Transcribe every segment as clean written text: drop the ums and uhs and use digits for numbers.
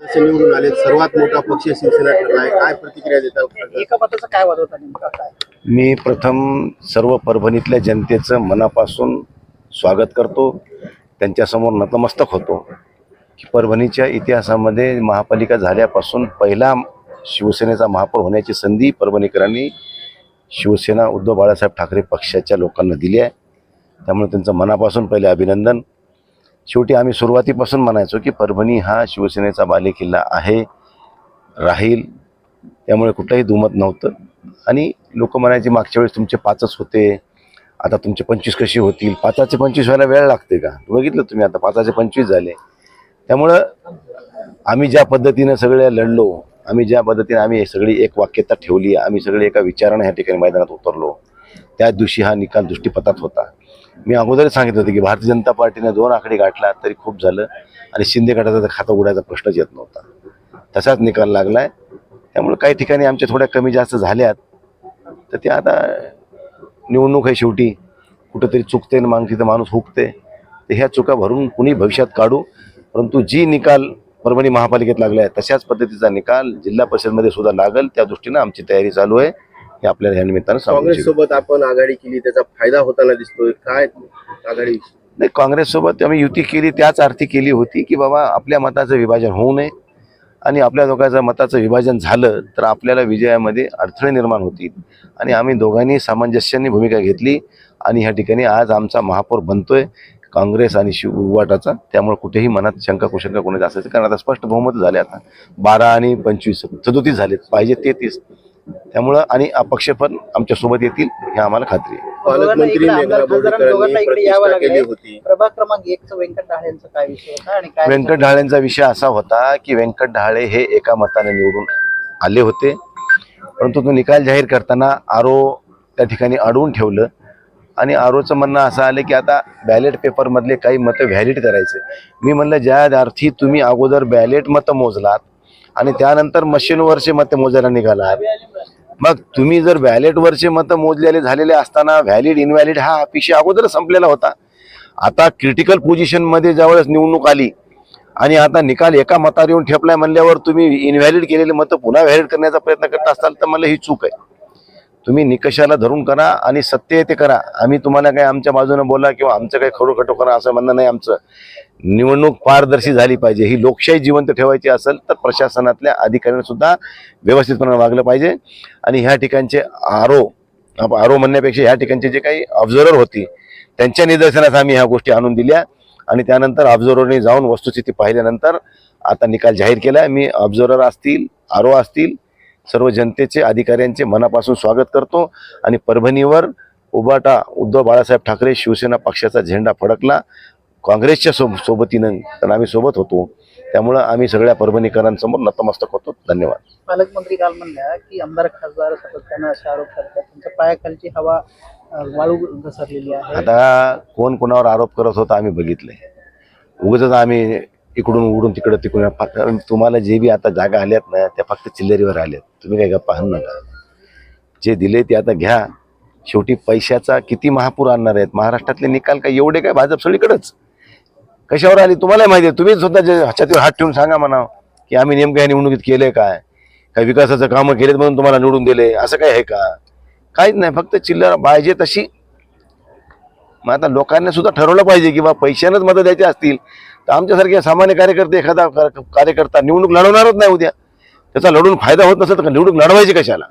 जसे निवडून आले सर्वात मोठा पक्ष शिवसेना ठरलाय, काय प्रतिक्रिया देतात? एका मताचा काय वाद होता नेमका काय? मी प्रथम सर्व परभणीतल्या जनतेचं मनापासून स्वागत करतो, त्यांच्यासमोर नतमस्तक होतो की परभणीच्या इतिहासामध्ये महापालिका झाल्यापासून पहिला शिवसेनेचा महापौर होण्याची संधी परभणीकरांनी शिवसेना उद्धव बाळासाहेब ठाकरे पक्षाच्या लोकांना दिली आहे. त्यामुळे त्यांचं मनापासून पहिले अभिनंदन. शेवटी आम्ही सुरुवातीपासून म्हणायचो की परभणी हा शिवसेनेचा बालेकिल्ला आहे, राहील, त्यामुळे कुठलंही दुमत नव्हतं. आणि लोक म्हणायचे मागच्या वेळेस तुमचे 5च होते, आता तुमचे 25 कशी होतील? 5चे 25 व्हायला वेळ लागते का? बघितलं तुम्ही, आता 5चे 25 झाले. त्यामुळं आम्ही ज्या पद्धतीनं सगळे लढलो, आम्ही सगळी एक वाक्यता ठेवली, आम्ही सगळे एका विचाराने ह्या ठिकाणी मैदानात उतरलो, त्या दिवशी हा निकाल दृष्टीपथात होता. मी अगोदरच सांगितलं होतं की भारतीय जनता पार्टीने 2 आकडे गाठला तरी खूप झालं आणि शिंदे गटाचा खातं उघडायचा प्रश्नच येत नव्हता. तसाच निकाल लागला आहे. त्यामुळे काही ठिकाणी आमच्या थोड्या कमी जास्त झाल्यात, तर ते आता निवडणूक आहे, शेवटी कुठंतरी चुकते आणि मग तिथं माणूस हुकते, तर ह्या चुका भरून कुणी भविष्यात काढू. परंतु जी निकाल परभणी महापालिकेत लागला आहे तशाच पद्धतीचा निकाल जिल्हा परिषदमध्ये सुद्धा लागल, त्या दृष्टीनं आमची तयारी चालू आहे. हे आपल्याला ह्या निमित्तानं काँग्रेस सोबत आपण आघाडी केली, त्याचा फायदा होताना दिसतोय, काय आघाडी? नाही, काँग्रेससोबत आम्ही युती केली त्याच अर्थी केली होती की बाबा आपल्या मताचं विभाजन होऊ नये, आणि आपल्या दोघांचं मताचं विभाजन झालं तर आपल्याला विजयामध्ये अडथळे निर्माण होतील. आणि आम्ही दोघांनी सामंजस्याने भूमिका घेतली आणि ह्या ठिकाणी आज आमचा महापौर बनतोय काँग्रेस आणि उबाटाचा. त्यामुळे कुठेही मनात शंका कुशंका कोणाची असायचं, कारण आता स्पष्ट बहुमत झाले, आता 12 आणि 25 37 झालेत, पाहिजे 33. त्यामुळं आणि अपक्ष पण आमच्यासोबत येतील हे आम्हाला खात्री आहे. पालकमंत्री मेघना बोर्डीकरांनी प्रतिष्ठा केली होती. प्रभाग क्रमांक 1 व्यंकट ढाळेंचा काय विषय होता आणि काय? व्यंकट ढाळेंचा विषय असा होता की व्यंकट ढाळे हे एका मताने निवडून आले होते, परंतु तो निकाल जाहीर करताना आरो त्या ठिकाणी अडवून ठेवलं. आणि आरोचं म्हणणं असं आलं की आता बॅलेट पेपरमधले काही मतं व्हॅलिड करायचे. मी म्हणलं ज्या अर्थी तुम्ही अगोदर बॅलेट मतं मोजलात आणि त्यानंतर मशीनवरचे मतं मोजायला निघालात, मग तुम्ही जर बॅलेटवरचे मतं मोजलेले झालेले असताना व्हॅलिड इनव्हॅलिड हा विषय अगोदरच संपलेला होता. आता क्रिटिकल पोझिशनमध्ये ज्यावेळेस निवडणूक आली आणि आता निकाल एका मतावर येऊन ठेपलाय म्हणल्यावर तुम्ही इनव्हॅलिड केलेले मतं पुन्हा व्हॅलिड करण्याचा प्रयत्न करत असाल तर मला ही चूक आहे. तुम्ही निकषाला धरून करा आणि सत्य ते करा. आम्ही तुम्हाला काही आमच्या बाजूने बोला किंवा आमचं काही खरोखटो करा असं म्हणणं नाही. आमचं निवडणूक पारदर्शी झाली पाहिजे, ही लोकशाही जिवंत ठेवायची असेल तर प्रशासनातल्या अधिकाऱ्यांनी सुद्धा व्यवस्थितपणे वागलं पाहिजे. आणि ह्या ठिकाणचे आरो म्हणण्यापेक्षा ह्या ठिकाणचे जे काही ऑब्झर्वर होती त्यांच्या निदर्शनास आम्ही ह्या गोष्टी आणून दिल्या आणि त्यानंतर ऑब्झर्वरने जाऊन वस्तुस्थिती पाहिल्यानंतर आता निकाल जाहीर केला. मी ऑब्झर्वर असतील, आरो असतील, सर्व जनतेचे अधिकाऱ्यांचे मनापासून स्वागत करतो. आणि परभणीवर उबाटा उद्धव बाळासाहेब ठाकरे शिवसेना पक्षाचा झेंडा फडकला काँग्रेसच्या सोबतीनं, तर आम्ही सोबत होतो. त्यामुळं आम्ही सगळ्या परभणीकरांसमोर नतमस्तक होतो. धन्यवाद. पालकमंत्री काल म्हणल्या की आमदार खासदार सातत्यानं असे आरोप करतात, त्यांच्या पायाखालची हवा वाळू घसरलेली आहे. आता कोण कोणावर आरोप करत होता आम्ही बघितलंय. उगाच आम्ही इकडून उडून तिकडं तुम्हाला जे बी आता जागा आल्यात ना त्या फक्त चिल्लरीवर आल्यात. तुम्ही काही गप्पा आणू नका. जे दिले ते आता घ्या. शेवटी पैशाचा किती महापूर आणणार आहेत. महाराष्ट्रातले निकाल काय एवढे काय भाजप सगळीकडेच कशावर आली तुम्हालाही माहिती आहे. तुम्ही स्वतः छातीवर हात ठेवून सांगा म्हणा की आम्ही नेमकं या निवडणुकीत केलंय काय विकासाचं कामं केलेत म्हणून तुम्हाला निवडून दिले, असं काय आहे का? काहीच नाही, फक्त चिल्लर पाहिजे तशी. मग आता लोकांनी सुद्धा ठरवलं पाहिजे की बा पैशानंच मतं द्यायचे असतील तर आमच्यासारखे सामान्य कार्यकर्ते, एखादा कार्यकर्ता निवडणूक लढवणारच नाही उद्या, त्याचा लढून फायदा होत नसेल तर निवडणूक लढवायची कशाला?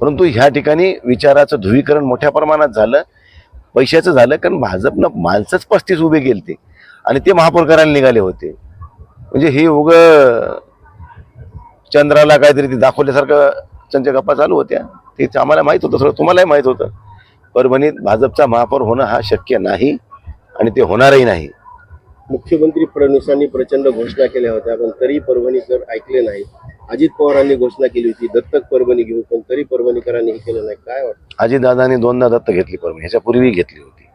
परंतु ह्या ठिकाणी विचाराचं ध्रुवीकरण मोठ्या प्रमाणात झालं, पैशाचं झालं, कारण भाजपनं माणसंच 35 उभे केलते आणि ते महापौर करायला निघाले होते. म्हणजे हे चंद्राला काहीतरी ते दाखवल्यासारखं त्यांच्या गप्पा चालू होत्या. ते आम्हाला माहीत होतं, सगळं तुम्हालाही माहीत होतं. परभणीत भाजपचा महापौर होणं हा शक्य नाही आणि ते होणारही नाही. मुख्यमंत्री फडणवीसांनी प्रचंड घोषणा केल्या होत्या, पण तरी परभणीकर ऐकले नाही. अजित पवारांनी घोषणा केली होती दत्तक परभणी घेऊ, पण तरी परभणीकरांनी हे केलं नाही. काय वाटतं? अजितदादांनी 2दा दत्तक घेतली परभणी, ह्याच्यापूर्वी घेतली होती.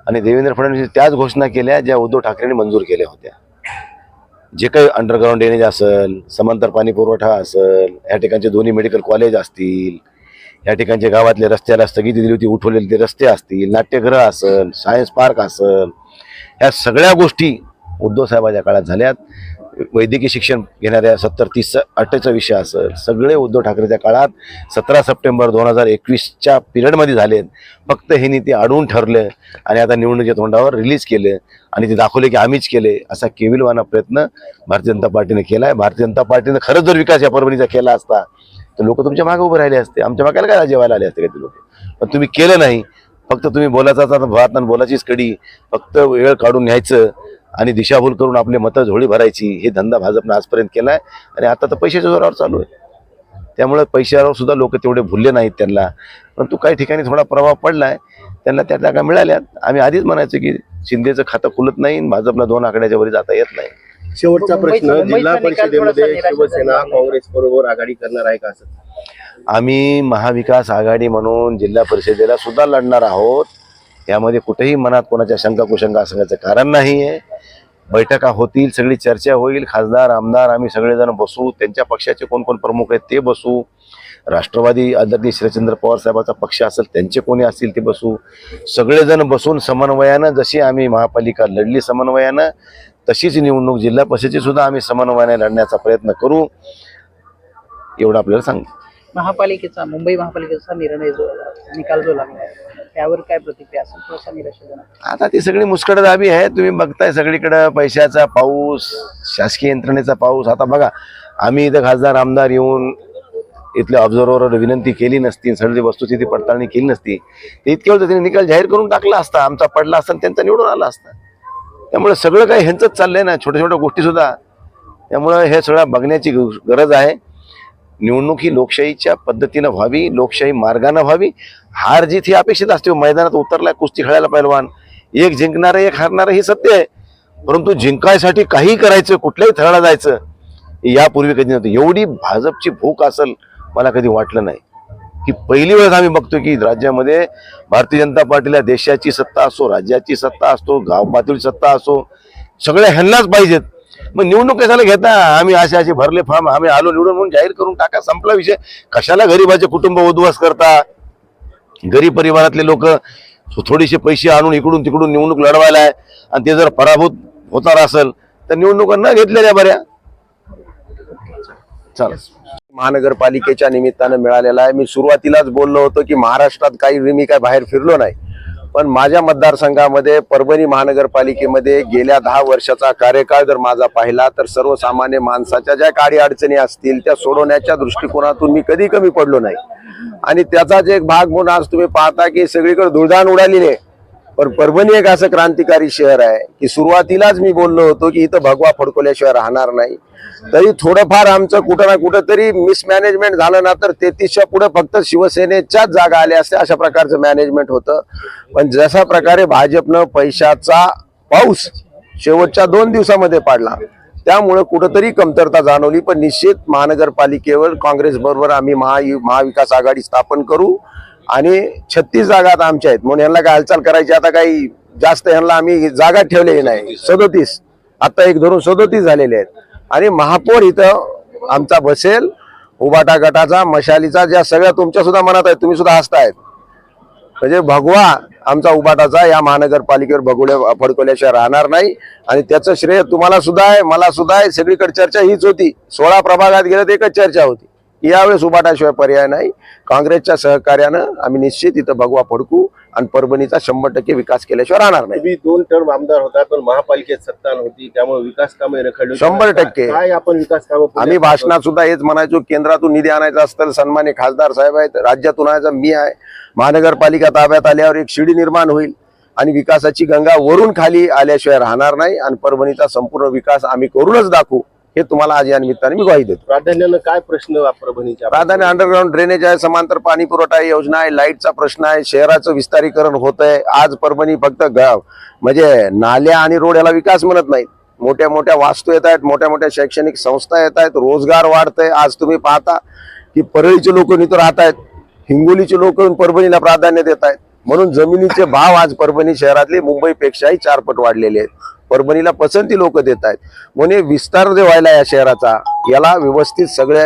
आणि देवेंद्र फडणवीस त्याच घोषणा केल्या ज्या उद्धव ठाकरेंनी मंजूर केल्या होत्या. जे काही अंडरग्राऊंड ड्रेनेज असेल, समांतर पाणी पुरवठा असेल, या ठिकाणचे 2 मेडिकल कॉलेज असतील, या ठिकाणच्या गावातले रस्त्याला स्थगिती दिली होती उठवलेले ते रस्ते असतील, नाट्यगृह असेल, सायन्स पार्क असेल, ह्या सगळ्या गोष्टी उद्धव साहेबांच्या काळात झाल्यात. वैद्यकीय शिक्षण घेणाऱ्या 70-30-8चा विषय असेल, सगळे उद्धव ठाकरेच्या काळात 17 सप्टेंबर 2021च्या पिरियडमध्ये झालेत. फक्त हे नीती अडवून ठरलं आणि आता निवडणुकीच्या तोंडावर रिलीज केलं आणि ते दाखवले की आम्हीच केले, असा केविलवाना प्रयत्न भारतीय जनता पार्टीने केला आहे. भारतीय जनता पार्टीने खरंच जर विकास या परभणीचा केला असता तर लोक तुमच्या मागे उभे राहिले असते, आमच्या मागायला काय जेवायला आले असते का ते लोक. पण तुम्ही केलं नाही. फक्त तुम्ही बोलायचा भात आणि बोलायचीच कडी, फक्त वेळ काढून न्यायचं आणि दिशाभूल करून आपले मतं झोळी भरायची, हे धंदा भाजपनं आजपर्यंत केला आहे. आणि आता तर पैशाच्या जोरावर चालू आहे. त्यामुळे पैशावर सुद्धा लोक तेवढे भुलले नाहीत त्यांना, परंतु काही ठिकाणी थोडा प्रभाव पडला आहे, त्यांना त्या जागा मिळाल्यात. आम्ही आधीच म्हणायचो की शिंदेचं खातं खुलत नाही, भाजपला 2 आकड्याच्या वरी जाता येत नाही. शेवटचा प्रश्न, मुंबईचा जिल्हा निकाल परिषदेमध्ये थोडासा शिवसेना निराशाजनक काँग्रेस बरोबर आघाडी करणार आहे का असं? आम्ही महाविकास आघाडी म्हणून जिल्हा परिषदेला सुद्धा लढणार आहोत. यामध्ये कुठेही मनात कोणाच्या शंका कुशंका असण्याचं कारण नाही आहे. बैठका होतील, सगळी चर्चा होईल, खासदार आमदार आम्ही सगळेजण बसू, त्यांच्या पक्षाचे कोण कोण प्रमुख आहेत ते बसू, राष्ट्रवादी आदरणीय शरदचंद्र पवार साहेबांचा पक्ष असेल त्यांचे कोणी असतील ते बसू, सगळेजण बसून समन्वयानं, जशी आम्ही महापालिका लढली समन्वयानं, तशीच निवडणूक जिल्हा परिषदेची सुद्धा आम्ही समन्वयाने लढण्याचा प्रयत्न करू, एवढं आपल्याला सांगतो. महापालिकेचा, मुंबई महापालिकेचा निर्णय जो निकाल जो लागला त्यावर काय प्रतिक्रिया असेल? थोडासा निराशाजनक. आता ती सगळी मुस्कटदाबी आहे. तुम्ही बघताय सगळीकडे पैशाचा पाऊस, शासकीय यंत्रणेचा पाऊस. आता बघा, आम्ही इथं खासदार आमदार येऊन इथल्या ऑब्झर्व्हरवर विनंती केली नसती, सगळी वस्तुस्थिती पडताळणी केली नसती, ते इतके वेळ त्यांनी निकाल जाहीर करून टाकला असता, आमचा पडला असता आणि त्यांचा निवडून आला असता. त्यामुळे सगळं काही ह्यांचंच चाललंय ना, छोट्या छोट्या गोष्टी सुद्धा. त्यामुळे हे सगळं बघण्याची गरज आहे. निवडणूक ही लोकशाहीच्या पद्धतीनं व्हावी, लोकशाही मार्गाने व्हावी. हार जीत ही अपेक्षित असते. मैदानात उतरलाय कुस्ती खेळायला पैलवान, एक जिंकणारं एक हारणारं ही सत्य आहे. परंतु जिंकायसाठी काही करायचं, कुठल्याही थराला जायचं, यापूर्वी कधी नव्हतं. एवढी भाजपची भूक असेल मला कधी वाटलं नाही. ही पहिली वेळेस आम्ही बघतो की राज्यामध्ये भारतीय जनता पार्टीला देशाची सत्ता असो, राज्याची सत्ता असतो, गाव पातळी सत्ता असो, सगळ्या ह्यांनाच पाहिजेत. मग निवडणूक कशाला घेता? आम्ही असे भरले फॉर्म, आम्ही आलो निवडून म्हणून जाहीर करून टाका, संपला विषय. कशाला गरीबाचे कुटुंब उद्ध्वस्त करता? गरीब परिवारातले लोक थोडेसे पैसे आणून इकडून तिकडून निवडणूक लढवायला आहे आणि ते जर पराभूत होणार असेल तर निवडणुका न घेतलेल्या बऱ्या. चला, महानगरपालिकेच्या निमित्तानं मिळालेला आहे. मी सुरुवातीलाच बोललो होतो की महाराष्ट्रात काही मी काय बाहेर फिरलो नाही, पण माझ्या मतदारसंघामध्ये परभणी महानगरपालिकेमध्ये गेल्या 10 वर्षाचा कार्यकाळ जर माझा पाहिला तर सर्वसामान्य माणसाच्या ज्या काही अडचणी असतील त्या सोडवण्याच्या दृष्टिकोनातून मी कधी कमी पडलो नाही. आणि त्याचाच एक भाग म्हणून आज तुम्ही पाहता की सगळीकडे धुळधाण उडालेली आहे. पण परभणी एक असं क्रांतिकारी शहर आहे की सुरुवातीलाच मी बोललो होतो की इथं भगवा फडकवल्याशिवाय राहणार नाही. तरी थोडंफार आमचं कुठं ना कुठं तरी मिसमॅनेजमेंट झालं ना तर 33च्या पुढे फक्त शिवसेनेच्याच जागा आल्या असते, अशा प्रकारचं मॅनेजमेंट होतं. पण जशा प्रकारे भाजपनं पैशाचा पाऊस शेवटच्या 2 दिवसामध्ये पाडला त्यामुळे कुठंतरी कमतरता जाणवली. पण निश्चित महानगरपालिकेवर काँग्रेस बरोबर आम्ही महाविकास आघाडी स्थापन करू आणि 36 जागा आता आमच्या आहेत म्हणून यांना काय हालचाल करायची आता काही जास्त यांना आम्ही जागा ठेवलेली नाही. 37 आता एक धरून 37 झालेले आहेत. आणि महापौर इथं आमचा बसेल, उबाटा गटाचा, मशालीचा, ज्या सगळ्या तुमच्या सुद्धा मनात आहेत, तुम्ही सुद्धा हसतायत. म्हणजे भगवा आमचा उबाटाचा या महानगरपालिकेवर फडकवल्याशिवाय राहणार नाही. आणि त्याचं श्रेय तुम्हाला सुद्धा आहे, मला सुद्धा आहे. सगळीकडे चर्चा हीच होती. 16 प्रभागात गेलं तर एकच चर्चा होती, यावेळेस उबाटाशिवाय पर्याय नाही. काँग्रेसच्या सहकार्यानं आम्ही निश्चित इथं भगवा फडकू आणि परभणीचा 100% विकास केल्याशिवाय राहणार नाही. तुम्ही 2 टर्म आमदार होता पण महापालिकेत सत्ता नव्हती, त्यामुळे विकास कामे रखडली. 100% काय आपण विकास कामं आम्ही भाषणात सुद्धा हेच म्हणायचो, केंद्रातून निधी आणायचा असतं सन्मान्य खासदार साहेब आहेत, राज्यातून आणायचा मी आहे. महानगरपालिका ताब्यात आल्यावर एक शिडी निर्माण होईल आणि विकासाची गंगा वरून खाली आल्याशिवाय राहणार नाही. आणि परभणीचा संपूर्ण विकास आम्ही करूनच दाखवू, हे तुम्हाला आज या निमित्ताने मी ग्वाही देतो. प्राधान्यानं काय प्रश्न परभणीच्या? प्राधान्य अंडरग्राउंड ड्रेनेज आहे, समांतर पाणी पुरवठा योजना आहे, लाईटचा प्रश्न आहे, शहराचं विस्तारीकरण होत आहे. आज परभणी फक्त म्हणजे नाल्या आणि रोड याला विकास म्हणत नाहीत. मोठ्या मोठ्या वास्तू येत आहेत, मोठ्या मोठ्या शैक्षणिक संस्था येत आहेत, रोजगार वाढतंय. आज तुम्ही पाहता की परळीचे लोक इथं राहत आहेत, हिंगोलीचे लोक परभणीला प्राधान्य देत आहेत. म्हणून जमिनीचे भाव आज परभणी शहरातले मुंबईपेक्षाही 4 पट वाढलेले आहेत. परभणीला पसंती लोक देत आहेत. म्हणून विस्तार जे व्हायला या शहराचा, याला व्यवस्थित सगळे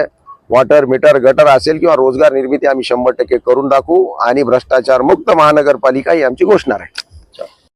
वॉटर मीटर गटर असेल किंवा रोजगार निर्मिती आम्ही 100% करून दाखवू आणि भ्रष्टाचार मुक्त महानगरपालिका ही आमची घोषणा आहे.